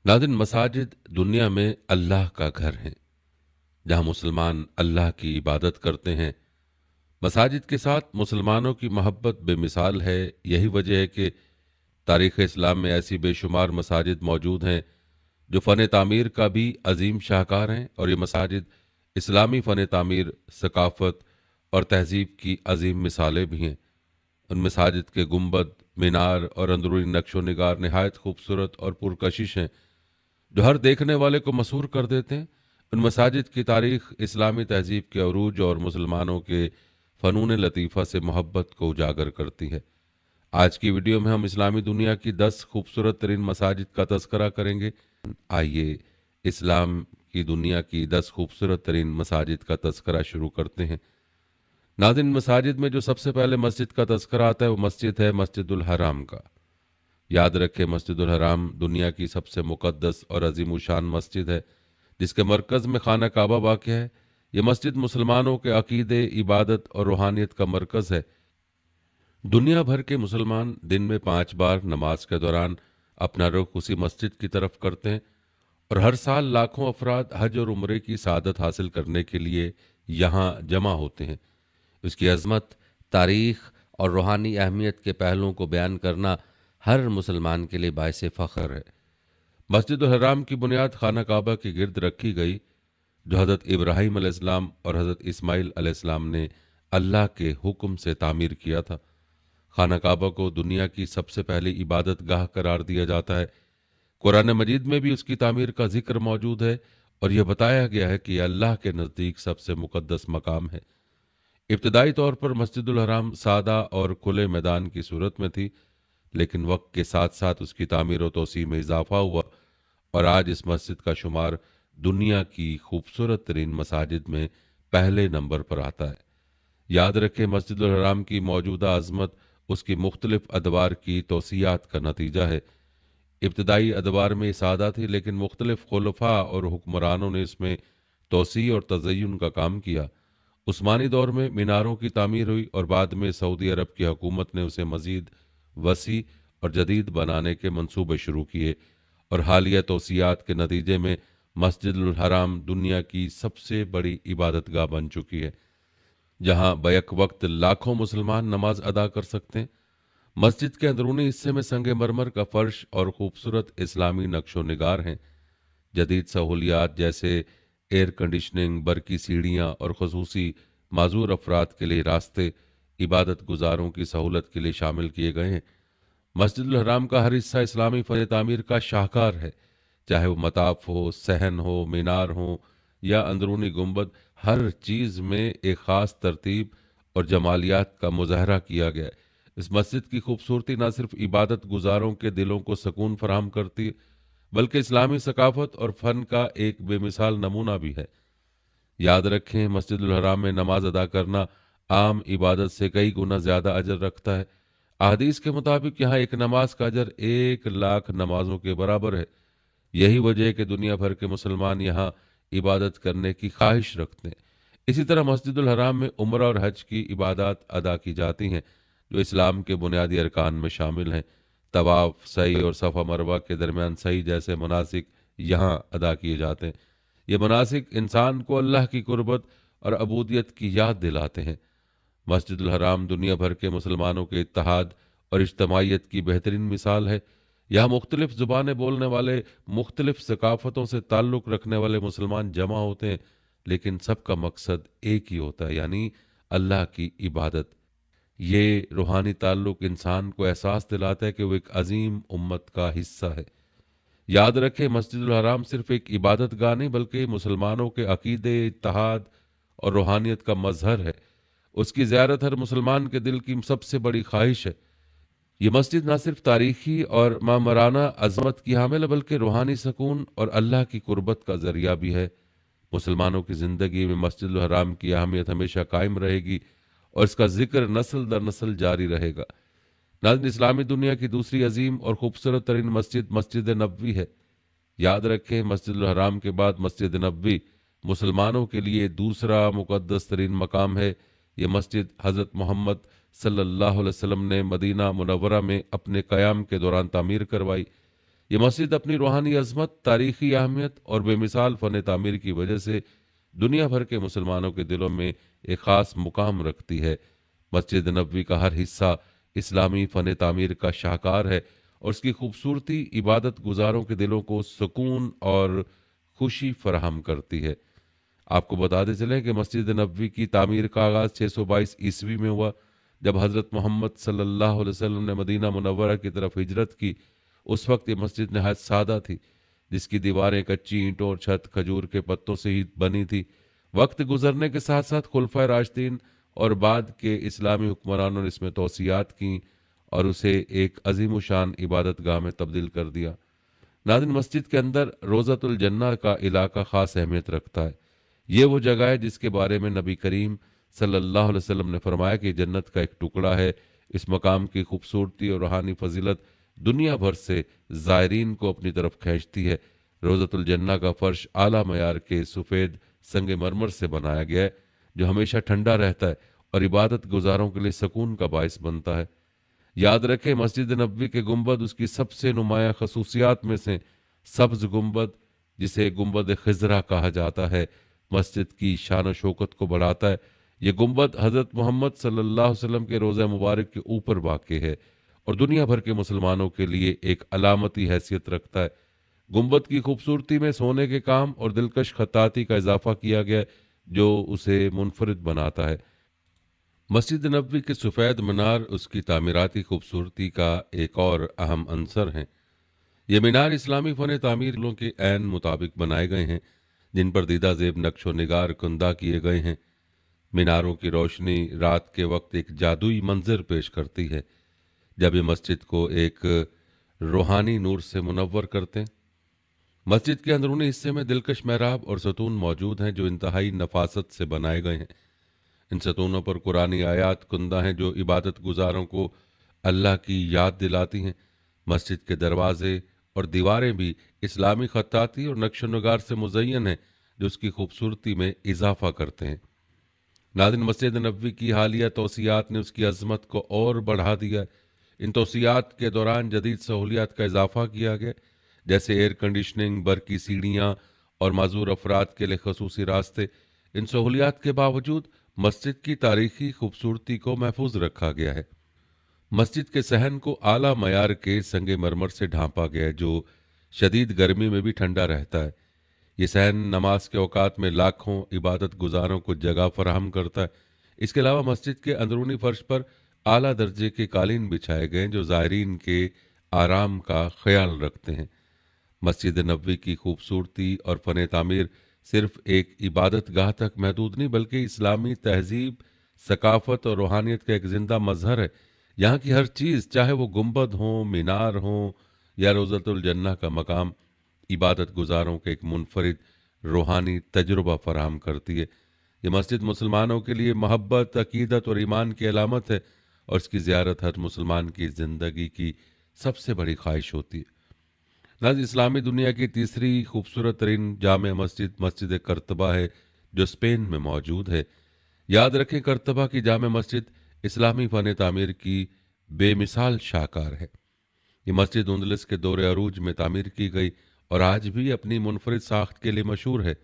नाज़रीन, मसाजिद दुनिया में अल्लाह का घर हैं, जहाँ मुसलमान अल्लाह की इबादत करते हैं। मसाजिद के साथ मुसलमानों की मोहब्बत बेमिसाल है। यही वजह है कि तारीख़ इस्लाम में ऐसी बेशुमार मसाजिद मौजूद हैं जो फ़न तामीर का भी अजीम शाहकार हैं, और ये मसाजिद इस्लामी फ़न तामीर, सकाफ़त और तहज़ीब की अजीम मिसालें भी हैं। उन मसाजिद के गुंबद, मीनार और अंदरूनी नक्शो निगार नहायत खूबसूरत और पुरकशिश हैं, जो हर देखने वाले को मसूर कर देते हैं। उन मसाजिद की तारीख इस्लामी तहजीब के अरूज और मुसलमानों के फ़नून लतीफ़ा से मोहब्बत को उजागर करती है। आज की वीडियो में हम इस्लामी दुनिया की 10 खूबसूरत तरीन मसाजिद का तस्करा करेंगे। आइए इस्लाम की दुनिया की 10 खूबसूरत तरीन मसाजिद का तस्करा शुरू करते हैं। नाज़रीन, मसाजिद में जो सबसे पहले मस्जिद का तस्करा आता है वो मस्जिद है मस्जिदुल हराम का। याद रखें, मस्जिदुल हराम दुनिया की सबसे मुक़द्दस और अजीमुशान मस्जिद है, जिसके मरकज़ में खाना काबा वाक़या है। ये मस्जिद मुसलमानों के अकीदे, इबादत और रूहानियत का मरकज़ है। दुनिया भर के मुसलमान दिन में 5 बार नमाज के दौरान अपना रुख उसी मस्जिद की तरफ करते हैं, और हर साल लाखों अफराद हज और उम्रे की सादत हासिल करने के लिए यहाँ जमा होते हैं। उसकी अजमत, तारीख और रूहानी अहमियत के पहलुओं को बयान करना हर मुसलमान के लिए बायसे फ़ख्र है। मस्जिद हराम की बुनियाद खाना काबा के गिर्द रखी गई, जो हज़रत इब्राहीम अलैहिस्सलाम और हज़रत इस्माइल अलैहिस्सलाम ने अल्लाह के हुक्म से तामीर किया था। खाना काबा को दुनिया की सबसे पहली इबादत गाह करार दिया जाता है। कुरान मजीद में भी उसकी तामीर का जिक्र मौजूद है, और यह बताया गया है कि यह अल्लाह के नज़दीक सबसे मुकद्दस मकाम है। इब्तदाई तौर पर मस्जिदुल हराम सादा और खुले मैदान की सूरत में थी, लेकिन वक्त के साथ साथ उसकी तामीर व तोसी में इजाफा हुआ, और आज इस मस्जिद का शुमार दुनिया की खूबसूरत तरीन मसाजिद में पहले नंबर पर आता है। याद रखें, मस्जिदुल हराम की मौजूदा अजमत उसकी मुख्तलिफ अदवार की तोसियात का नतीजा है। इब्तदाई अदवार में सादा थी, लेकिन मुख्तलिफ खुलफा और हुक्मरानों ने इसमें तोसी और तज़य्युन का काम किया। उस्मानी दौर में मीनारों की तामीर हुई, और बाद में सऊदी अरब की हुकूमत ने उसे मज़ीद वसी और जदीद बनाने के मंसूबे शुरू किए, और हालिया तोसियात के नतीजे में मस्जिदुल हराम दुनिया की सबसे बड़ी इबादतगाह बन चुकी है, जहाँ बैक वक्त लाखों मुसलमान नमाज अदा कर सकते हैं। मस्जिद के अंदरूनी हिस्से में संगे मरमर का फर्श और खूबसूरत इस्लामी नक्शो निगार हैं। जदीद सहूलियात जैसे एयर कंडीशनिंग, बरकी सीढ़ियाँ और खसूसी माजूर अफराद के लिए रास्ते इबादत गुजारों की सहूलत के लिए शामिल किए गए हैं। मस्जिदुल हराम का हर हिस्सा इस्लामी फ़न तामीर का शाहकार है, चाहे वो मताफ हो, सहन हो, मीनार हो या अंदरूनी गुंबद। हर चीज़ में एक ख़ास तरतीब और जमालियात का मुजाहरा किया गया है। इस मस्जिद की खूबसूरती न सिर्फ इबादत गुजारों के दिलों को सुकून फराहम करती है, बल्कि इस्लामी सकाफत और फ़न का एक बेमिसाल नमूना भी है। याद रखें, मस्जिदुल हराम में नमाज अदा करना आम इबादत से कई गुना ज़्यादा अजर रखता है। अहादीस के मुताबिक यहाँ एक नमाज का अजर 1 लाख नमाजों के बराबर है। यही वजह है कि दुनिया भर के मुसलमान यहाँ इबादत करने की ख्वाहिश रखते हैं। इसी तरह मस्जिदुल हराम में उम्र और हज की इबादत अदा की जाती हैं, जो इस्लाम के बुनियादी अरकान में शामिल हैं। तवाफ, सई और सफ़ा मरवा के दरमियान सई जैसे मनासिक यहाँ अदा किए जाते हैं। ये मनासिक इंसान को अल्लाह की कुर्बत और अबूदियत की याद दिलाते हैं। मस्जिदुल हराम दुनिया भर के मुसलमानों के इत्तेहाद और इज्तमाइयत की बेहतरीन मिसाल है। यहाँ मुख्तलिफ ज़ुबानें बोलने वाले, मुख्तलिफ सकाफ़तों से ताल्लुक़ रखने वाले मुसलमान जमा होते हैं, लेकिन सबका मकसद एक ही होता है, यानी अल्लाह की इबादत। ये रूहानी ताल्लुक़ इंसान को एहसास दिलाता है कि वो एक अजीम उम्मत का हिस्सा है। याद रखें, मस्जिदुल हराम सिर्फ एक इबादत गाह नहीं, बल्कि मुसलमानों के अकीदे, इत्तेहाद और रूहानियत का मजहर है। उसकी ज़ियारत हर मुसलमान के दिल की सबसे बड़ी ख्वाहिश है। ये मस्जिद न सिर्फ तारीखी और मामराना अजमत की हामिल है, बल्कि रूहानी सुकून और अल्लाह की कुर्बत का जरिया भी है। मुसलमानों की ज़िंदगी में मस्जिदुल हराम की अहमियत हमेशा कायम रहेगी, और इसका जिक्र नस्ल दर नस्ल जारी रहेगा। नाज़रीन, इस्लामी दुनिया की दूसरी अजीम और खूबसूरत तरीन मस्जिद मस्जिद नबवी है। याद रखें, मस्जिदुल हराम के बाद मस्जिद नबवी मुसलमानों के लिए दूसरा मुकद्दस तरीन मकाम है। ये मस्जिद हज़रत मोहम्मद सल्लल्लाहु अलैहि वसल्लम ने मदीना मुनव्वरा में अपने क़याम के दौरान तामीर करवाई। ये मस्जिद अपनी रूहानी अजमत, तारीखी अहमियत और बेमिसाल फ़न तामीर की वजह से दुनिया भर के मुसलमानों के दिलों में एक ख़ास मुकाम रखती है। मस्जिद नबवी का हर हिस्सा इस्लामी फ़न तामीर का शाहकार है और उसकी खूबसूरती इबादत गुजारों के दिलों को सुकून और खुशी फराहम करती है। आपको बताते चलें कि मस्जिद नबवी की तामीर का आगाज़ 622 ईस्वी में हुआ, जब हज़रत मोहम्मद सल्लल्लाहु अलैहि वसल्लम ने मदीना मुनव्वरा की तरफ हिजरत की। उस वक्त ये मस्जिद नहायत सादा थी, जिसकी दीवारें कच्ची ईंटों और छत खजूर के पत्तों से ही बनी थी। वक्त गुजरने के साथ साथ खुलफाए राशिदीन और बाद के इस्लामी हुक्मरानों ने इसमें तौसीआत की और उसे एक अजीम शान इबादत गाह में तब्दील कर दिया। नाज़रीन, मस्जिद के अंदर रोज़तुल जन्ना का इलाका ख़ास अहमियत रखता है। ये वो जगह है जिसके बारे में नबी करीम सल्लल्लाहु अलैहि वसल्लम ने फरमाया कि जन्नत का एक टुकड़ा है। इस मकाम की खूबसूरती और रूहानी फजीलत दुनिया भर से ज़ायरीन को अपनी तरफ खींचती है। रोज़तुल जन्ना का फर्श आला मयार के सफ़ेद संगे मरमर से बनाया गया है, जो हमेशा ठंडा रहता है और इबादत गुजारों के लिए सुकून का बायस बनता है। याद रखें, मस्जिद नबवी के गुंबद उसकी सबसे नुमाया खसूसियात में से सब्ज गुंबद, जिसे गुंबद खिजरा कहा जाता है, मस्जिद की शान और शौकत को बढ़ाता है। ये गुंबद हज़रत मोहम्मद सल्लल्लाहु अलैहि वसल्लम के रोज़ा मुबारक के ऊपर वाक़ है और दुनिया भर के मुसलमानों के लिए एक अलामती हैसियत रखता है। गुंबद की खूबसूरती में सोने के काम और दिलकश खत्ताती का इजाफा किया गया है, जो उसे मुनफरिद बनाता है। मस्जिद नबवी के सफ़ेद मीनार उसकी तामीराती खूबसूरती का एक और अहम अंसर हैं। ये मीनार इस्लामी फ़न तामीरों के ऐन मुताबिक बनाए गए हैं, जिन पर दीदा ज़ेब नक्श व निगार कुंदा किए गए हैं। मीनारों की रोशनी रात के वक्त एक जादुई मंजर पेश करती है, जब ये मस्जिद को एक रूहानी नूर से मुनव्वर करते हैं। मस्जिद के अंदरूनी हिस्से में दिलकश महराब और सतून मौजूद हैं, जो इंतहाई नफासत से बनाए गए हैं। इन सतूनों पर कुरानी आयात कुंदा हैं, जो इबादत गुजारों को अल्लाह की याद दिलाती हैं। मस्जिद के दरवाजे और दीवारें भी इस्लामी खत्ताती और नक्श नगार से मुज़य्यन हैं, जो उसकी खूबसूरती में इजाफा करते हैं। नाज़रीन, मस्जिद नबवी की हालिया तौसीआत ने उसकी अजमत को और बढ़ा दिया। इन तौसीआत के दौरान जदीद सहूलियात का इजाफा किया गया, जैसे एयर कंडीशनिंग, बरकी सीढ़ियाँ और माजूर अफराद के लिए खसूसी रास्ते। इन सहूलियात के बावजूद मस्जिद की तारीखी खूबसूरती को महफूज रखा गया है। मस्जिद के सहन को आला मयार के संगे मरमर से ढांपा गया है, जो शदीद गर्मी में भी ठंडा रहता है। ये सहन नमाज के औकात में लाखों इबादत गुजारों को जगह फराहम करता है। इसके अलावा मस्जिद के अंदरूनी फर्श पर आला दर्जे के कालीन बिछाए गए हैं, जो ज़ायरीन के आराम का ख्याल रखते हैं। मस्जिद नबवी की खूबसूरती और फ़न तामीर सिर्फ एक इबादत गाह तक महदूद नहीं, बल्कि इस्लामी तहजीब, सकाफत और रूहानियत का एक जिंदा मजहर है। यहाँ की हर चीज़, चाहे वो गुंबद हो, मीनार हो या रोज़तुल जन्ना का मकाम, इबादत गुजारों के एक मुनफरिद रूहानी तजुर्बा फराहम करती है। ये मस्जिद मुसलमानों के लिए मोहब्बत, अकीदत और ईमान की अलामत है और इसकी ज़ियारत हर मुसलमान की ज़िंदगी की सबसे बड़ी ख्वाहिश होती है। नाज़ इस्लामी दुनिया की तीसरी खूबसूरत तरीन जामे मस्जिद मस्जिद करतबा है, जो स्पेन में मौजूद है। याद रखें, करतबा की जामे मस्जिद इस्लामी फ़न तामीर की बेमिसाल शाहकार है। ये मस्जिद उंदलस के दौरे अरूज में तामीर की गई और आज भी अपनी मुनफरिद साख्त के लिए मशहूर है।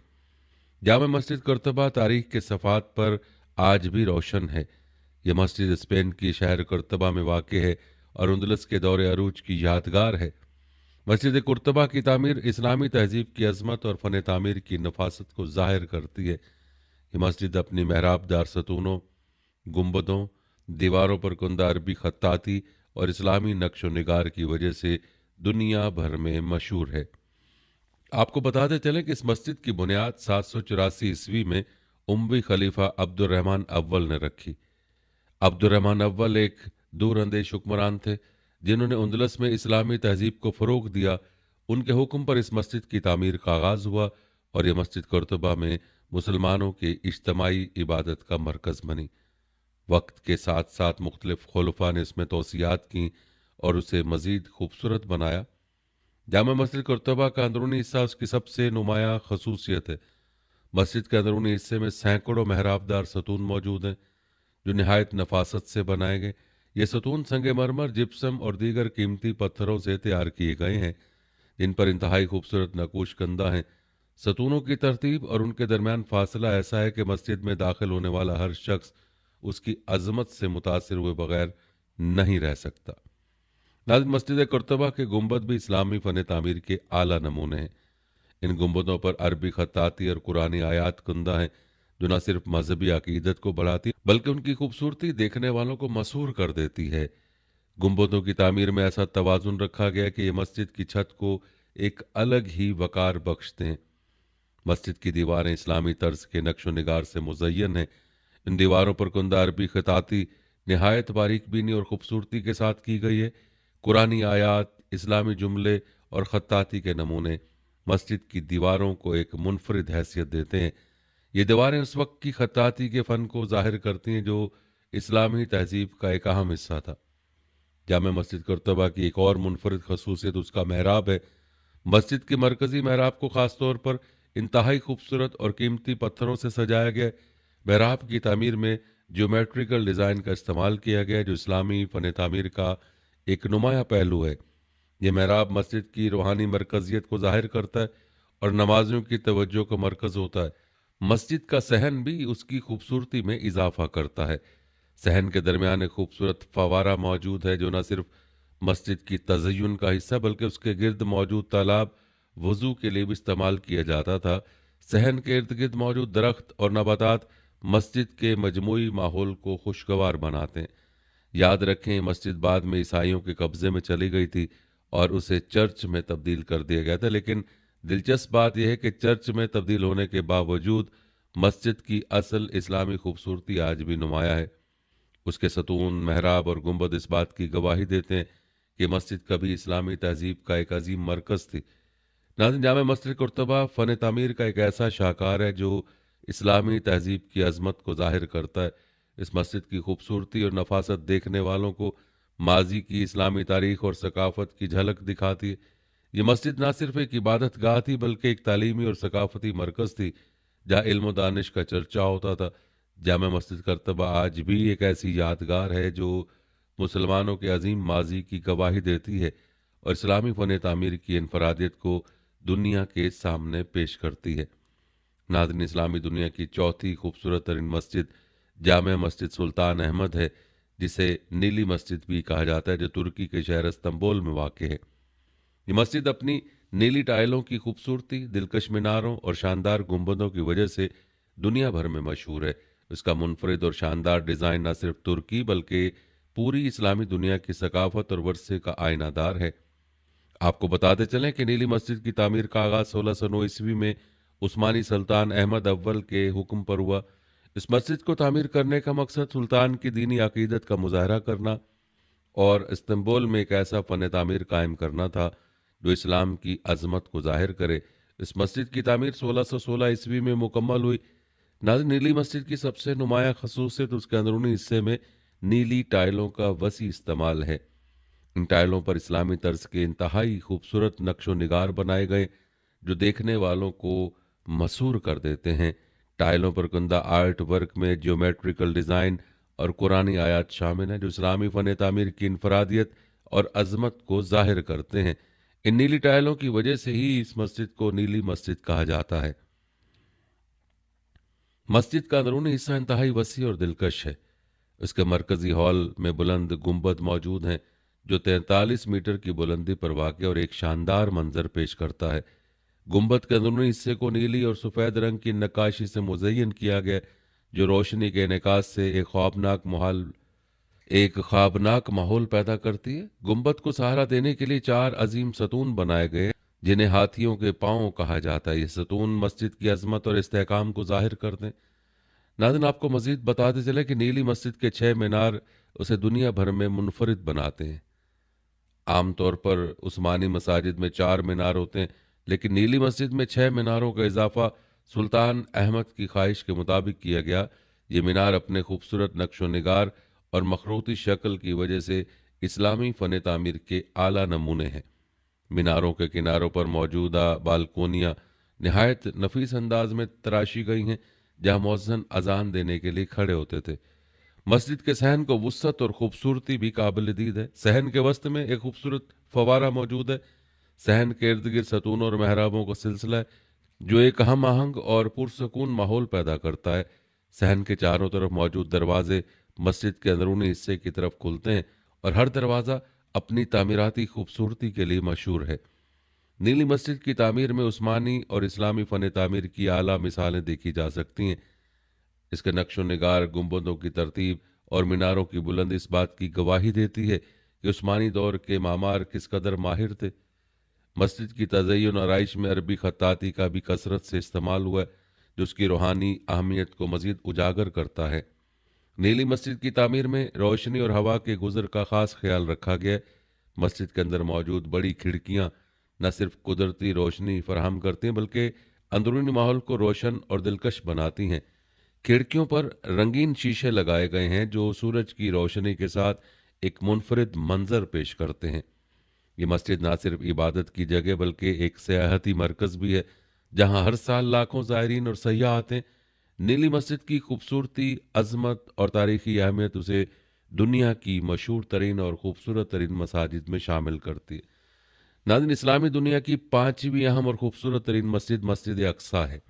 जामे मस्जिद करतबा तारीख के सफ़ात पर आज भी रोशन है। यह मस्जिद स्पेन की शहर करतबा में वाक़ है और उंदलस के दौरे अरूज की यादगार है। मस्जिद कुर्तबा की तामीर इस्लामी तहजीब की अजमत और फ़न तामीर की नफासत को ज़ाहिर करती है। ये मस्जिद अपनी महराबदार सतूनों, गुंबदों, दीवारों पर कुंदा अरबी खत्ताती और इस्लामी नक्श व निगार की वजह से दुनिया भर में मशहूर है। आपको बताते चलें कि इस मस्जिद की बुनियाद 784 ईस्वी में उमवी खलीफा अब्दुर्रहमान अव्वल ने रखी। अब्दुर्रहमान अव्वल एक दूरअंदेश हुक्मरान थे, जिन्होंने उंदलस में इस्लामी तहजीब को फ़रोग दिया। उनके हुक्म पर इस मस्जिद की तामीर का आगाज़ हुआ और यह मस्जिद कुर्तबा में मुसलमानों की इज्तमाई इबादत का मरकज़ बनी। वक्त के साथ साथ मुख्तलिफ खुलफा ने इसमें तौसीआत की और उसे मज़ीद खूबसूरत बनाया। जामा मस्जिद कुर्तबा का अंदरूनी हिस्सा उसकी सबसे नुमाया खसूसियत है। मस्जिद के अंदरूनी हिस्से में सैकड़ों महराबदार सतून मौजूद हैं, जो नहायत नफासत से बनाए गए। ये सतून संगे मरमर, जिप्सम और दीगर कीमती पत्थरों से तैयार किए गए हैं। जिन पर इंतहाई खूबसूरत नक्श कंदा हैं। सतूनों की तरतीब और उनके दरमियान फासला ऐसा है कि मस्जिद में दाखिल होने वाला हर शख्स उसकी अजमत से मुतासिर हुए बगैर नहीं रह सकता। नाज़रीन, मस्जिद कुर्तबा के गुंबद भी इस्लामी फ़न तामीर के आला नमूने हैं। इन गुंबदों पर अरबी खत्ताती और कुरानी आयात कुंदा हैं, जो न सिर्फ मजहबी अकीदत को बढ़ाती बल्कि उनकी खूबसूरती देखने वालों को मसहूर कर देती है। गुंबदों की तामीर में ऐसा तवाजुन रखा गया कि ये मस्जिद की छत को एक अलग ही वकार बख्शते हैं। मस्जिद की दीवारें इस्लामी तर्ज के नक्शो निगार से मुज़य्यन हैं। इन दीवारों पर कुंदा अरबी खताती नहायत बारीक बीनी और खूबसूरती के साथ की गई है। कुरानी आयात, इस्लामी जुमले और खत्ताती के नमूने मस्जिद की दीवारों को एक मुनफरिद हैसियत देते हैं। ये दीवारें उस वक्त की खत्ताती के फ़न को ज़ाहिर करती हैं जो इस्लामी तहजीब का एक अहम हिस्सा था। जामे मस्जिद कुर्तबा की एक और मुनफरिद खसूसियत उसका महराब है। मस्जिद के मरकजी महराब को ख़ास तौर पर इंतहाई खूबसूरत और कीमती पत्थरों से सजाया गया। महराब की तामीर में जियोमेट्रिकल डिज़ाइन का इस्तेमाल किया गया, जो इस्लामी फ़न तामीर का एक नुमाया पहलू है। यह महराब मस्जिद की रूहानी मरकजियत को जाहिर करता है और नमाजियों की तवज्जो का मरकज़ होता है। मस्जिद का सहन भी उसकी खूबसूरती में इजाफा करता है। सहन के दरमियान एक खूबसूरत फवारा मौजूद है, जो न सिर्फ मस्जिद की तज़य्युन का हिस्सा बल्कि उसके गिर्द मौजूद तालाब वज़ू के लिए भी इस्तेमाल किया जाता था। सहन के इर्द गिर्द मौजूद दरख्त और नबातात मस्जिद के मजमूई माहौल को खुशगवार बनाते हैं। याद रखें, मस्जिद बाद में ईसाइयों के कब्जे में चली गई थी और उसे चर्च में तब्दील कर दिया गया था, लेकिन दिलचस्प बात यह है कि चर्च में तब्दील होने के बावजूद मस्जिद की असल इस्लामी खूबसूरती आज भी नुमाया है। उसके सतून, महराब और गुंबद इस बात की गवाही देते हैं कि मस्जिद कभी इस्लामी तहजीब का एक अजीम मरकज़ थी। नाज़रीन, जामे मस्जिद कुर्तबा फ़न तामीर का एक ऐसा शाहकार है जो इस्लामी तहजीब की अजमत को ज़ाहिर करता है। इस मस्जिद की खूबसूरती और नफासत देखने वालों को माजी की इस्लामी तारीख और सकाफत की झलक दिखाती है। ये मस्जिद ना सिर्फ एक इबादत गाह थी बल्कि एक तालीमी और सकाफती मरकज़ थी, जहाँ इल्म दानिश का चर्चा होता था। जामा मस्जिद कुर्तबा आज भी एक ऐसी यादगार है जो मुसलमानों के अजीम माजी की गवाही देती है और इस्लामी फ़न तामीर की इनफरादियत को दुनिया के सामने पेश करती है। नाज़रीन, इस्लामी दुनिया की चौथी खूबसूरत तरीन मस्जिद जामे मस्जिद सुल्तान अहमद है, जिसे नीली मस्जिद भी कहा जाता है, जो तुर्की के शहर इस्तंबुल में वाक़ है। ये मस्जिद अपनी नीली टाइलों की खूबसूरती, दिलकश मीनारों और शानदार गुंबदों की वजह से दुनिया भर में मशहूर है। इसका मुनफरिद और शानदार डिज़ाइन न सिर्फ तुर्की बल्कि पूरी इस्लामी दुनिया की सकाफत और वर्से का आयनादार है। आपको बताते चलें कि नीली मस्जिद की तामीर का आगाज़ 1609 ईस्वी में उस्मानी सुल्तान अहमद अव्वल के हुक्म पर हुआ। इस मस्जिद को तामीर करने का मकसद सुल्तान की दीनी अकीदत का मुजाहरा करना और इस्तंबुल में एक ऐसा फ़न तामीर कायम करना था जो इस्लाम की अजमत को जाहिर करे। इस मस्जिद की तामीर 1616 ईस्वी में मुकम्मल हुई। नाज़रीन, नीली मस्जिद की सबसे नुमाया खसूसियत उसके अंदरूनी हिस्से में नीली टाइलों का वसी इस्तेमाल है। इन टाइलों पर इस्लामी तर्ज के इंतहाई खूबसूरत नक्शो निगार बनाए गए, जो देखने वालों को मसूर कर देते हैं। टाइलों पर कुंदा आर्ट वर्क में जियोमेट्रिकल डिज़ाइन और कुरानी आयात शामिल हैं, जो इस्लामी फ़न तामीर की इनफरादियत और अजमत को जाहिर करते हैं। इन नीली टाइलों की वजह से ही इस मस्जिद को नीली मस्जिद कहा जाता है। मस्जिद का अंदरूनी हिस्सा इंतहाई वसी और दिलकश है। इसके मरकजी हॉल में बुलंद गुंबद मौजूद हैं, जो 43 मीटर की बुलंदी पर वाक़ और एक शानदार मंजर पेश करता है। गुंबद के अंदरूनी हिस्से को नीली और सफ़ेद रंग की नक्काशी से मुज़य्यन किया गया, जो रोशनी के इनेकास से एक ख्वाबनाक माहौल पैदा करती है। गुंबद को सहारा देने के लिए 4 अजीम सतून बनाए गए, जिन्हें हाथियों के पांव कहा जाता है। ये सतून मस्जिद की अजमत और इस्तेहकाम को जाहिर करते हैं। नाज़रीन, आपको मजीद बताते चले कि नीली मस्जिद के 6 मीनार उसे दुनिया भर में मुनफरिद बनाते हैं। आमतौर पर उस्मानी मसाजिद में 4 मीनार होते हैं, लेकिन नीली मस्जिद में 6 मीनारों का इजाफा सुल्तान अहमद की ख्वाहिश के मुताबिक किया गया। ये मीनार अपने खूबसूरत नक्शो निगार और मखरूती शक्ल की वजह से इस्लामी फ़न तामीर के आला नमूने हैं। मीनारों के किनारों पर मौजूदा बालकोनियाँ नहायत नफीस अंदाज में तराशी गई हैं, जहाँ मौज़्ज़िन अजान देने के लिए खड़े होते थे। मस्जिद के सहन को वुसअत और खूबसूरती भी काबिल दीद है। सहन के वस्त में एक खूबसूरत फवारा मौजूद है। सहन के इर्द गिर्द सतून और महराबों का सिलसिला है जो एक हम आहंग और पुरसकून माहौल पैदा करता है। सहन के चारों तरफ मौजूद दरवाजे मस्जिद के अंदरूनी हिस्से की तरफ खुलते हैं और हर दरवाज़ा अपनी तामीराती खूबसूरती के लिए मशहूर है। नीली मस्जिद की तामीर में उस्मानी और इस्लामी फ़न तामीर की आला मिसालें देखी जा सकती हैं। इसके नक्शो निगार, गुंबदों की तरतीब और मीनारों की बुलंदी इस बात की गवाही देती है कि उस्मानी दौर के मामार किस कदर माहिर थे। मस्जिद की तज़य्युन और आराइश में अरबी खत्ताती का भी कसरत से इस्तेमाल हुआ है जो उसकी रूहानी अहमियत को मज़ीद उजागर करता है। नीली मस्जिद की तामीर में रोशनी और हवा के गुजर का ख़ास ख्याल रखा गया है। मस्जिद के अंदर मौजूद बड़ी खिड़कियाँ न सिर्फ कुदरती रोशनी फराहम करती हैं बल्कि अंदरूनी माहौल को रोशन और दिलकश बनाती हैं। खिड़कियों पर रंगीन शीशे लगाए गए हैं जो सूरज की रोशनी के साथ एक मुनफरिद मंजर पेश करते हैं। ये मस्जिद ना सिर्फ इबादत की जगह बल्कि एक सियाहती मरकज़ भी है जहाँ हर साल लाखों ज़ायरीन और सयाह आते हैं। नीली मस्जिद की खूबसूरती, अजमत और तारीखी अहमियत उसे दुनिया की मशहूर तरीन और खूबसूरत तरीन मसाजिद में शामिल करती है। नाज़रीन, इस्लामी दुनिया की पांचवी अहम और खूबसूरत तरीन मस्जिद मस्जिद अक्सा है।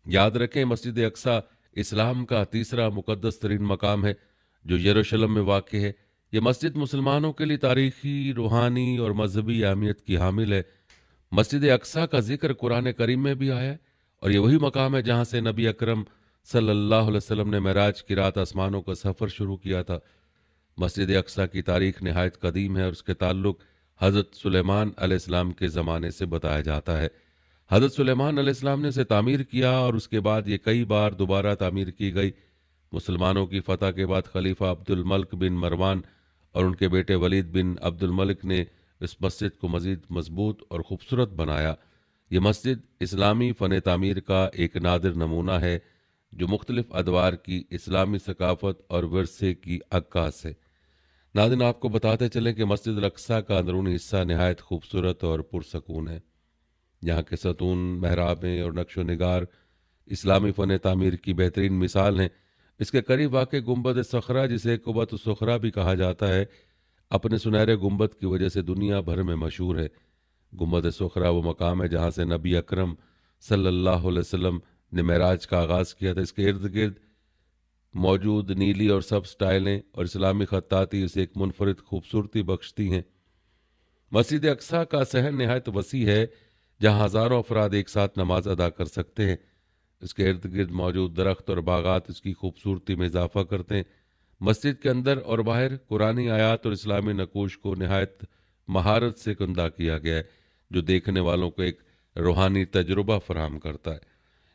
याद रखें, मस्जिद अक्सा इस्लाम का तीसरा मुकद्दस तरीन मकाम है जो यरूशलेम में वाक़ है। यह मस्जिद मुसलमानों के लिए तारीखी, रूहानी और मजहबी अहमियत की हामिल है। मस्जिद अक्सा का जिक्र कुरान करीम में भी आया है और ये वही मकाम है जहाँ से नबी अकरम सल्लल्लाहु अलैहि वसल्लम ने महराज की रात आसमानों का सफ़र शुरू किया था। मस्जिद अक्सा की तारीख नहायत कदीम है और उसके ताल्लुक हज़रत सुलेमान अलैहिस्सलाम के ज़माने से बताया जाता है। हज़रत सुलेमान अलैहिस्सलाम ने इसे तामीर किया और उसके बाद ये कई बार दोबारा तामीर की गई। मुसलमानों की फतह के बाद खलीफा अब्दुल मलिक बिन मरवान और उनके बेटे वलीद बिन अब्दुल मलिक ने इस मस्जिद को मज़ीद मजबूत और ख़ूबसूरत बनाया। ये मस्जिद इस्लामी फ़न तामीर का एक नादिर नमूना है जो मुख्तलिफ अदवार की इस्लामी सकाफ़त और विरसे की अक्कास है। नाज़रीन, आपको बताते चलें कि मस्जिद अक्सा का अंदरूनी हिस्सा नहायत खूबसूरत और पुरसकून है। यहाँ के सतून, महराबें और नक्शो निगार इस्लामी फ़न तामीर की बेहतरीन मिसाल हैं। इसके करीब वाक़ गुंबद सखरा, जिसे कुबत सखरा भी कहा जाता है, अपने सुनहरे गुंबद की वजह से दुनिया भर में मशहूर है। गुंबद सखरा वो मकाम है जहाँ से नबी अकरम सल्लल्लाहु अलैहि वसल्लम ने महराज का आगाज़ किया था। इसके इर्द गिर्द मौजूद नीली और सब स्टाइलें और इस्लामी खत्ताती इसे एक मुनफरिद खूबसूरती बख्शती हैं। मस्जिद अक्सा का सहन नहायत वसी है जहाँ हज़ारों अफराद एक साथ नमाज अदा कर सकते हैं। इसके इर्द गिर्द मौजूद दरख्त और बागात इसकी खूबसूरती में इजाफा करते हैं। मस्जिद के अंदर और बाहर कुरानी आयात और इस्लामी नकोश को नहायत महारत से कुंदा किया गया है जो देखने वालों को एक रूहानी तजुर्बा फराहम करता है।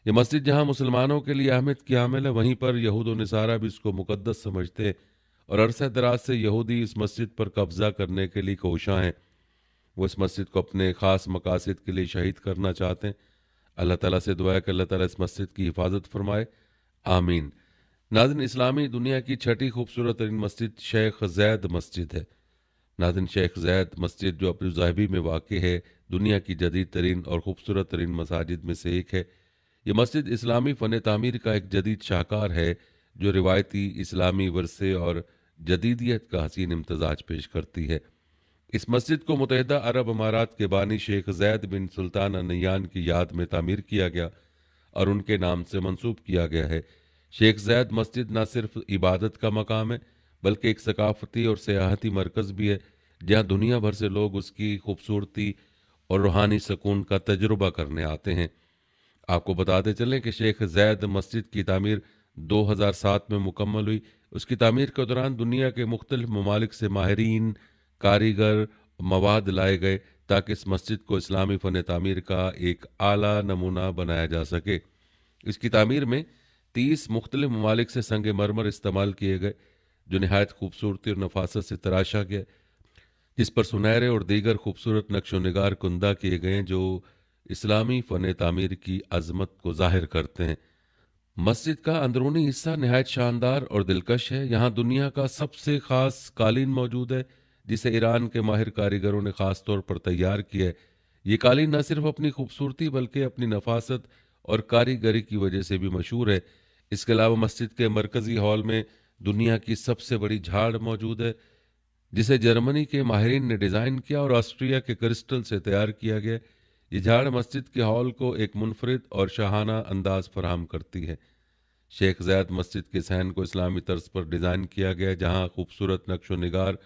ये मस्जिद जहाँ मुसलमानों के लिए अहमियत की हामिल है, वहीं पर यहूद व नसारा भी इसको मुकद्दस समझते हैं और अरसा दराज से यहूदी इस मस्जिद पर कब्जा करने के लिए कोशां हैं। वो इस मस्जिद को अपने ख़ास मकासद के लिए शहीद करना चाहते हैं। अल्लाह ताला से दुआ है कि अल्लाह ताला इस मस्जिद की हिफाजत फरमाए, आमीन। नाज़रीन, इस्लामी दुनिया की छठी खूबसूरत तरीन मस्जिद शेख ज़ैद मस्जिद है। नाज़रीन, शेख ज़ैद मस्जिद जो अबू ज़ाहिबी में वाक़ है, दुनिया की जदीद तरीन और खूबसूरत तरीन मसाजिद में से एक है। ये मस्जिद इस्लामी फ़न तामीर का एक जदीद शाहकार है जो रिवायती इस्लामी वरसे और जदीदियत का हसीन इम्तजाज पेश करती है। इस मस्जिद को मुत्तहिदा अरब अमारात के बानी शेख ज़ैद बिन सुल्तान नैयान की याद में तामीर किया गया और उनके नाम से मंसूब किया गया है। शेख ज़ैद मस्जिद न सिर्फ इबादत का मकाम है बल्कि एक सकाफती और सियाहती मरकज़ भी है जहाँ दुनिया भर से लोग उसकी खूबसूरती और रूहानी सुकून का तजुर्बा करने आते हैं। आपको बताते चलें कि शेख ज़ैद मस्जिद की तामीर 2007 में मुकम्मल हुई। उसकी तामीर के दौरान दुनिया के मुख्तलिफ ममालिक से माहिरीन, कारीगर, मवाद लाए गए ताकि इस मस्जिद को इस्लामी फ़न तामीर का एक आला नमूना बनाया जा सके। इसकी तामीर में 30 मुख्तलिफ ममालिक से संग मरमर इस्तेमाल किए गए जो नहायत खूबसूरती और नफासत से तराशा गया, जिस पर सुनहरे और दीगर खूबसूरत नक्शो निगार कुंदा किए गए जो इस्लामी फ़न तामीर की अजमत को जाहिर करते हैं। मस्जिद का अंदरूनी हिस्सा नहायत शानदार और दिलकश है। यहाँ दुनिया का सबसे ख़ास कालीन मौजूद है जिसे ईरान के माहिर कारीगरों ने ख़ास तौर पर तैयार किया है। ये कालीन न सिर्फ अपनी खूबसूरती बल्कि अपनी नफासत और कारीगरी की वजह से भी मशहूर है। इसके अलावा मस्जिद के मरकज़ी हॉल में दुनिया की सबसे बड़ी झाड़ मौजूद है जिसे जर्मनी के माहिरीन ने डिज़ाइन किया और ऑस्ट्रिया के क्रिस्टल से तैयार किया गया। ये झाड़ मस्जिद के हॉल को एक मुनफरिद और शाहाना अंदाज फराहम करती है। शेख ज़ायद मस्जिद के सहन को इस्लामी तर्ज पर डिज़ाइन किया गया, जहाँ खूबसूरत नक्शो निगार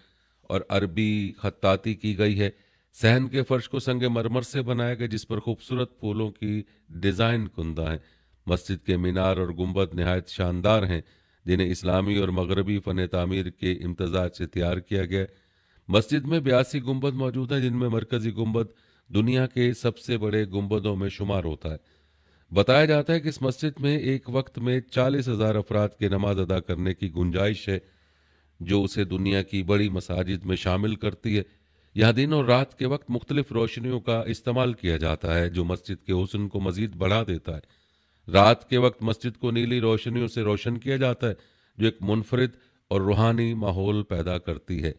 और अरबी खत्ताती की गई है। सहन के फर्श को संगे मरमर से बनाया गया, जिस पर खूबसूरत फूलों की डिज़ाइन कुंदा है। मस्जिद के मीनार और गुंबद नहायत शानदार हैं, जिन्हें इस्लामी और मगरबी फ़न तामीर के इम्तजाज से तैयार किया गया। मस्जिद में 82 गुंबद मौजूद हैं, जिनमें मरकज़ी गुंबद दुनिया के सबसे बड़े गुंबदों में शुमार होता है। बताया जाता है कि इस मस्जिद में एक वक्त में 40,000 अफराद के नमाज अदा करने की गुंजाइश है, जो उसे दुनिया की बड़ी मसाजिद में शामिल करती है। यहाँ दिन और रात के वक्त मुख्तलिफ रोशनियों का इस्तेमाल किया जाता है, जो मस्जिद के हुस्न को मजीद बढ़ा देता है। रात के वक्त मस्जिद को नीली रोशनियों से रोशन किया जाता है, जो एक मुनफरिद और रूहानी माहौल पैदा करती है।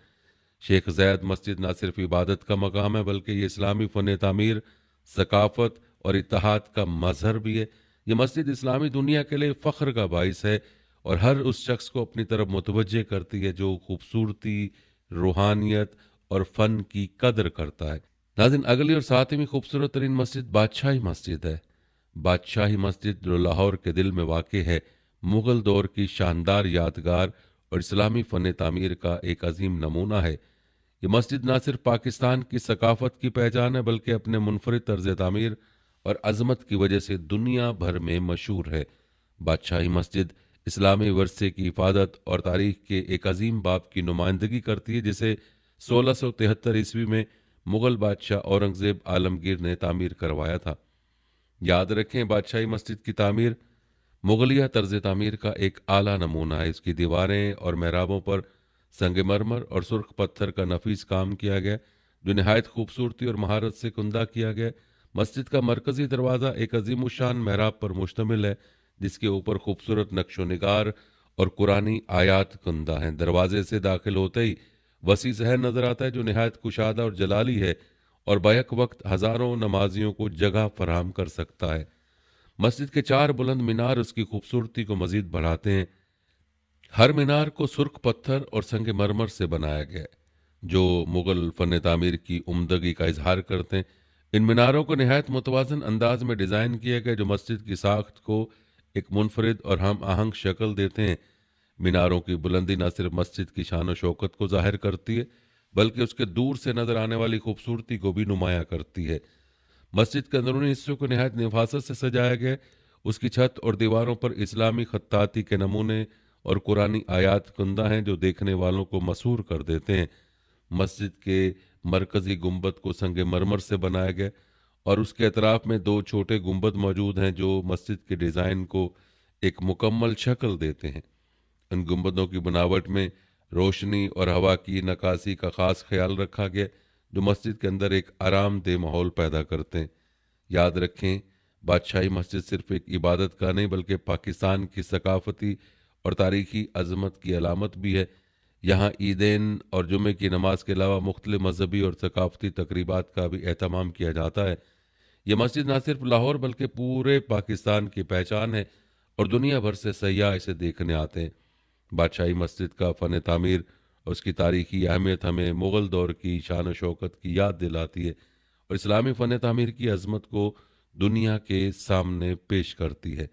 शेख ज़ैद मस्जिद न सिर्फ इबादत का मकाम है, बल्कि ये इस्लामी फ़न तामीर, सकाफ़त और इत्तेहाद का मजहर भी है। ये मस्जिद इस्लामी दुनिया के लिए फ़ख्र का बाइस है और हर उस शख्स को अपनी तरफ मुतवज्जे करती है जो खूबसूरती, रूहानियत और फ़न की कदर करता है। नाज़रीन, अगली और सातवीं खूबसूरत तरीन मस्जिद बादशाही मस्जिद है। बादशाही मस्जिद जो लाहौर के दिल में वाक़ है, मुग़ल दौर की शानदार यादगार और इस्लामी फ़न तामीर का एक अजीम नमूना है। ये मस्जिद न सिर्फ पाकिस्तान की सकाफ़त की पहचान है, बल्कि अपने मुनफरिद तर्ज तामीर और अज़मत की वजह से दुनिया भर में मशहूर है। बादशाही मस्जिद इस्लामी वर्से की हिफाजत और तारीख के एक अजीम बाब की नुमाइंदगी करती है, जिसे 1673 ईस्वी में मुग़ल बादशाह औरंगज़ेब आलमगीर ने तामीर करवाया था। याद रखें, बादशाही मस्जिद की तामीर मुगलिया तर्ज तामीर का एक आला नमूना है। इसकी दीवारें और महराबों पर संगमरमर और सुर्ख पत्थर का नफीस काम किया गया, जो नहायत खूबसूरती और महारत से कुंदा किया गया। मस्जिद का मरकजी दरवाज़ा एक अजीमुशान महराब पर मुश्तमिल है, जिसके ऊपर खूबसूरत नक्शो निगार और कुरानी आयात कुंदा हैं। दरवाजे से दाखिल होते ही वसी सहन नजर आता है, जो नहायत कुशादा और जलाली है और बैक वक्त हजारों नमाजियों को जगह फराहम कर सकता है। मस्जिद के 4 बुलंद मीनार उसकी खूबसूरती को मजीद बढ़ाते हैं। हर मीनार को सुर्ख पत्थर और संग मरमर से बनाया गया है, जो मुगल फ़न तामीर की उम्दगी का इजहार करते हैं। इन मीनारों को नहायत मुतवाज़न अंदाज में डिज़ाइन किया गया, जो मस्जिद की साख्त को एक मुनफरिद और हम आहंग शक्ल देते हैं। मीनारों की बुलंदी न सिर्फ मस्जिद की शान और शौकत को जाहिर करती है, बल्कि उसके दूर से नजर आने वाली खूबसूरती को भी नुमाया करती है। मस्जिद के अंदरूनी हिस्सों को नहायत नफासत से सजाया गया। उसकी छत और दीवारों पर इस्लामी खत्ताती के नमूने और कुरानी आयात कुंदा हैं, जो देखने वालों को मसूर कर देते हैं। मस्जिद के मरकजी गुंबद को संगे मरमर से बनाया गया और उसके अतराफ में 2 छोटे गुंबद मौजूद हैं, जो मस्जिद के डिज़ाइन को एक मुकम्मल शक्ल देते हैं। इन गुंबदों की बनावट में रोशनी और हवा की नकासी का खास ख्याल रखा गया, जो मस्जिद के अंदर एक आरामदेह माहौल पैदा करते हैं। याद रखें, बादशाही मस्जिद सिर्फ एक इबादत का नहीं, बल्कि पाकिस्तान की सकाफती और तारीखी अजमत की अलामत भी है। यहाँ ईदैन और जुमे की नमाज के अलावा मुख्तलिफ मजहबी और सकाफती तकरीबात का भी एहतमाम किया जाता है। ये मस्जिद न सिर्फ लाहौर बल्कि पूरे पाकिस्तान की पहचान है और दुनिया भर से सयाह इसे देखने आते हैं। बादशाही मस्जिद का फ़न तामीर और उसकी तारीखी अहमियत हमें मुग़ल दौर की शान व शौकत की याद दिलाती है और इस्लामी फ़न तामीर की अज़मत को दुनिया के सामने पेश करती है।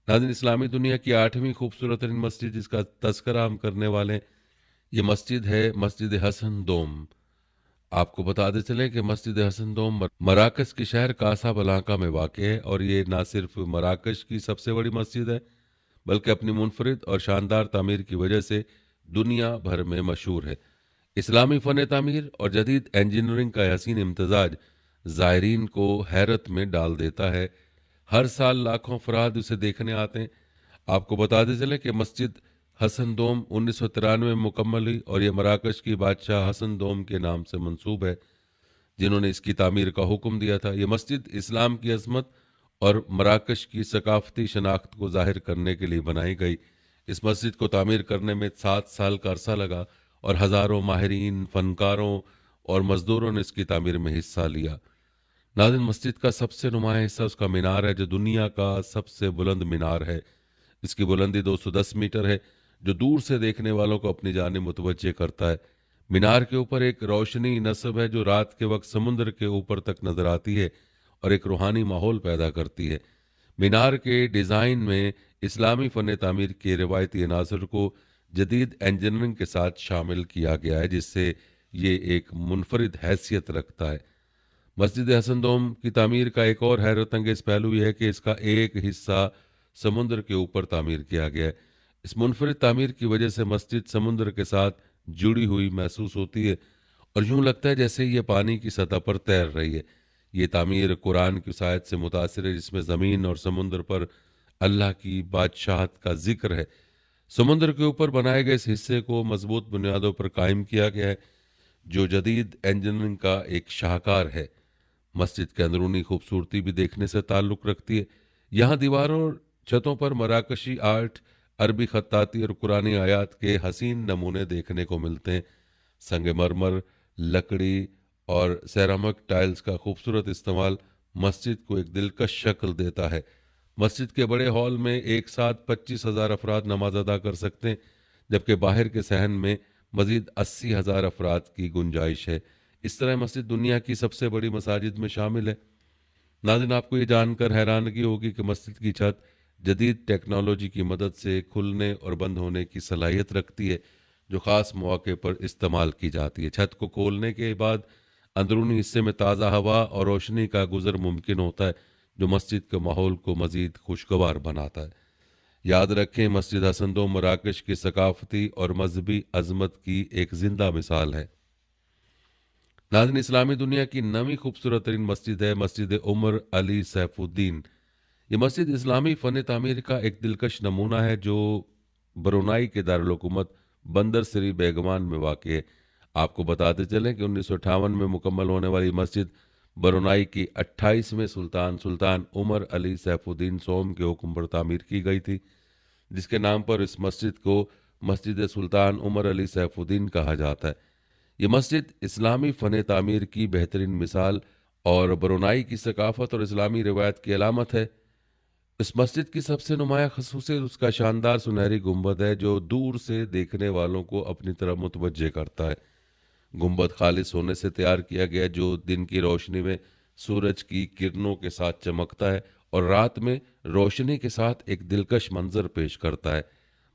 नाज़रीन, इस्लामी दुनिया की 8वीं खूबसूरत तरीन मस्जिद जिसका तज़किरा हम करने वाले हैं, ये मस्जिद है मस्जिद हसन दोम। आपको बताते चलें कि मस्जिद हसन दोम मराकश के शहर कासाबलांका में वाक़ है और ये ना सिर्फ मराकश की सबसे बड़ी मस्जिद है, बल्कि अपनी मुनफरिद और शानदार तामीर की वजह से दुनिया भर में मशहूर है। इस्लामी फ़न तामीर और जदीद इंजीनियरिंग का हसीन इम्तजाज ज़ायरीन को हैरत में डाल देता है। हर साल लाखों अफराद उसे देखने आते हैं। आपको बताते चले कि मस्जिद हसन दोम 1993 में मुकम्मल हुई और यह मराकश की बादशाह हसन दोम के नाम से मंसूब है, जिन्होंने इसकी तामीर का हुक्म दिया था। यह मस्जिद इस्लाम की अजमत और मराकश की सकाफती शनाख्त को जाहिर करने के लिए बनाई गई। इस मस्जिद को तामीर करने में 7 साल का अरसा लगा और हज़ारों माहिरीन, फ़नकारों और मज़दूरों ने इसकी तामीर में हिस्सा लिया। नाज़रीन, मस्जिद का सबसे नुमाया हिस्सा उसका मीनार है, जो दुनिया का सबसे बुलंद मीनार है। इसकी बुलंदी 210 मीटर है, जो दूर से देखने वालों को अपनी जानिब मुतवज्जे करता है। मीनार के ऊपर एक रोशनी नस्ब है जो रात के वक्त समुद्र के ऊपर तक नजर आती है और एक रूहानी माहौल पैदा करती है। मीनार के डिज़ाइन में इस्लामी फ़न तामीर के रिवायती अनासर को जदीद इंजीनियरिंग के साथ शामिल किया गया है, जिससे ये एक मुनफरिद हैसियत रखता है। मस्जिद हसन दोम की तामीर का एक और हैरत अंगेज पहलू यह है कि इसका एक हिस्सा समुद्र के ऊपर तामीर किया गया है। इस मुनफरिद तामीर की वजह से मस्जिद समुद्र के साथ जुड़ी हुई महसूस होती है और यूं लगता है जैसे ये पानी की सतह पर तैर रही है। ये तामीर कुरान की आयत से मुतासिर है जिसमें ज़मीन और समुद्र पर अल्लाह की बादशाहत का जिक्र है। समुद्र के ऊपर बनाए गए इस हिस्से को मजबूत बुनियादों पर कायम किया गया है, जो जदीद इंजीनियरिंग का एक शाहकार है। मस्जिद के अंदरूनी खूबसूरती भी देखने से ताल्लुक़ रखती है। यहाँ दीवारों और छतों पर मराकशी आर्ट, अरबी खत्ताती और कुरानी आयात के हसीन नमूने देखने को मिलते हैं। संगमरमर, लकड़ी और सेरामिक टाइल्स का खूबसूरत इस्तेमाल मस्जिद को एक दिलकश शक्ल देता है। मस्जिद के बड़े हॉल में एक साथ 25,000 अफराद नमाज अदा कर सकते हैं, जबकि बाहर के सहन में मजीद 80,000 अफराद की गुंजाइश है। इस तरह मस्जिद दुनिया की सबसे बड़ी मसाजिद में शामिल है। नाज़रीन, आपको ये जानकर हैरानगी होगी कि मस्जिद की छत जदीद टेक्नोलॉजी की मदद से खुलने और बंद होने की सलाहियत रखती है, जो ख़ास मौके पर इस्तेमाल की जाती है। छत को खोलने के बाद अंदरूनी हिस्से में ताज़ा हवा और रोशनी का गुजर मुमकिन होता है, जो मस्जिद के माहौल को मज़ीद खुशगवार बनाता है। याद रखें, मस्जिद हसन दो मराकश की सकाफती और मजहबी अजमत की एक जिंदा मिसाल है। नाज़रीन, इस्लामी दुनिया की नवी खूबसूरत तरीन मस्जिद है मस्जिद उमर अली सैफुद्दीन। ये मस्जिद इस्लामी फ़न तामीर का एक दिलकश नमूना है जो ब्रुनाई के दारुल हुकूमत बंदर सरी बेगमान में वाक़ है। आपको बताते चलें कि 1958 में मुकम्मल होने वाली मस्जिद ब्रुनाई की 28वें सुल्तान उमर अली सैफुद्दीन सोम के हुक्म पर तामीर की गई थी, जिसके नाम पर इस मस्जिद को मस्जिद सुल्तान उमर अली सैफुद्दीन कहा जाता है। ये मस्जिद इस्लामी फ़न तामीर की बेहतरीन मिसाल और ब्रुनाई की सकाफत और इस्लामी रिवायत की अलामत है। इस मस्जिद की सबसे नुमाया खसूसियत उसका शानदार सुनहरी गुंबद है, जो दूर से देखने वालों को अपनी तरफ मुतवज्जे करता है। गुंबद खालिस सोने से तैयार किया गया, जो दिन की रोशनी में सूरज की किरणों के साथ चमकता है और रात में रोशनी के साथ एक दिलकश मंजर पेश करता है।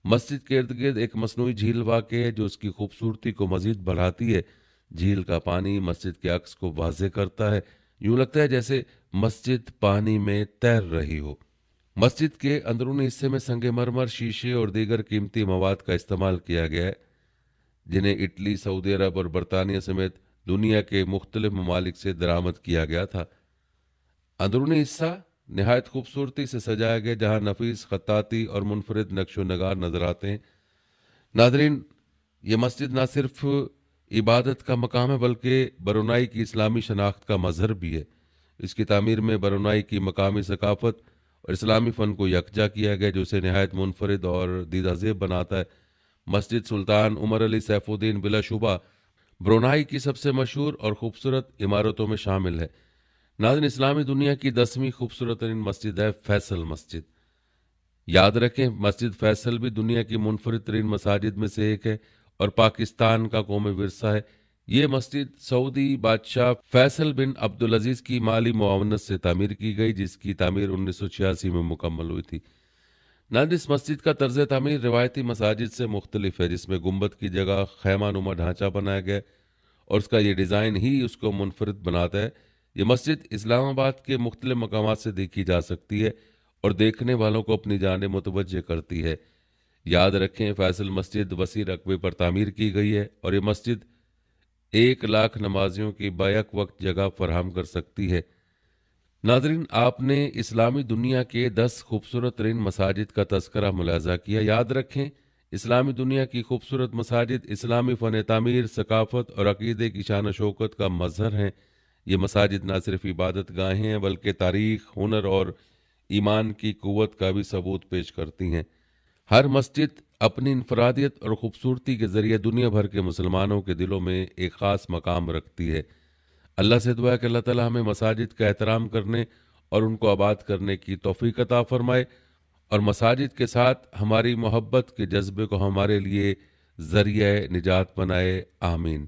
मस्जिद के इर्द गिर्द एक मसनूई झील वाक़ है जो उसकी खूबसूरती को मजीद बढ़ाती है। झील का पानी मस्जिद के अक्स को वाज़े करता है, यूं लगता है जैसे मस्जिद पानी में तैर रही हो। मस्जिद के अंदरूनी हिस्से में संगमरमर, शीशे और दीगर कीमती मवाद का इस्तेमाल किया गया है, जिन्हें इटली, सऊदी अरब और बरतानिया समेत दुनिया के मुख्तलिफ ममालिक से दरामद किया गया था। अंदरूनी हिस्सा नहायत खूबसूरती से सजाया गया, जहां नफीस खत्ताती और मुनफरिद नक्शो नगार नजर आते हैं। नादरीन, ये मस्जिद ना सिर्फ इबादत का मकाम है बल्कि ब्रुनाई की इस्लामी शनाख्त का मजहर भी है। इसकी तामीर में ब्रुनाई की मकामी सकाफत और इस्लामी फ़न को यकजा किया गया, जो उसे नहायत मुनफरिद और दीदाज़ेब बनाता है। मस्जिद सुल्तान उमर अली सैफुद्दीन बिलाशुबा ब्रुनाई की सबसे मशहूर और खूबसूरत इमारतों में शामिल है। नाज़रीन, इस्लामी दुनिया की 10वीं खूबसूरत तरीन मस्जिद है फैसल मस्जिद। याद रखें, मस्जिद फैसल भी दुनिया की मुनफरिद तरीन मसाजिद में से एक है और पाकिस्तान का कौमी विरसा है। ये मस्जिद सऊदी बादशाह फैसल बिन अब्दुल अजीज की माली मुआवनत से तामीर की गई, जिसकी तामीर 1986 में मुकम्मल हुई थी। नाज़रीन, इस मस्जिद का तर्ज तामीर रिवायती मसाजिद से मुख्तलिफ है, जिसमें गुंबद की जगह खैमा नुमा ढांचा बनाया गया और उसका ये डिज़ाइन ही उसको मुनफरिद बनाता है। ये मस्जिद इस्लामाबाद के मुख्तलिफ मकामात से देखी जा सकती है और देखने वालों को अपनी जाने मुतवज्जे करती है। याद रखें, फैसल मस्जिद वसी रकबे पर तामीर की गई है और ये मस्जिद 1 लाख नमाजियों की बैक वक्त जगह फराहम कर सकती है। नाजरीन, आपने इस्लामी दुनिया के 10 खूबसूरत तरीन मसाजिद का तस्करा मुलाजा किया। याद रखें, इस्लामी दुनिया की खूबसूरत मसाजिद इस्लामी फ़न तामीर, सकाफत और अकीदे की शान शौकत का मजहर हैं। ये मसाजिद ना सिर्फ इबादत गाहें हैं बल्कि तारीख, हुनर और ईमान की कुव्वत का भी सबूत पेश करती हैं। हर मस्जिद अपनी इनफरादियत और ख़ूबसूरती के ज़रिए दुनिया भर के मुसलमानों के दिलों में एक ख़ास मकाम रखती है। अल्लाह से दुआ है कि अल्लाह ताला हमें मसाजिद का एहतराम करने और उनको आबाद करने की तौफीक अता फरमाए और मसाजिद के साथ हमारी मोहब्बत के जज्बे को हमारे लिए ذریعہ نجات بنائے، آمین۔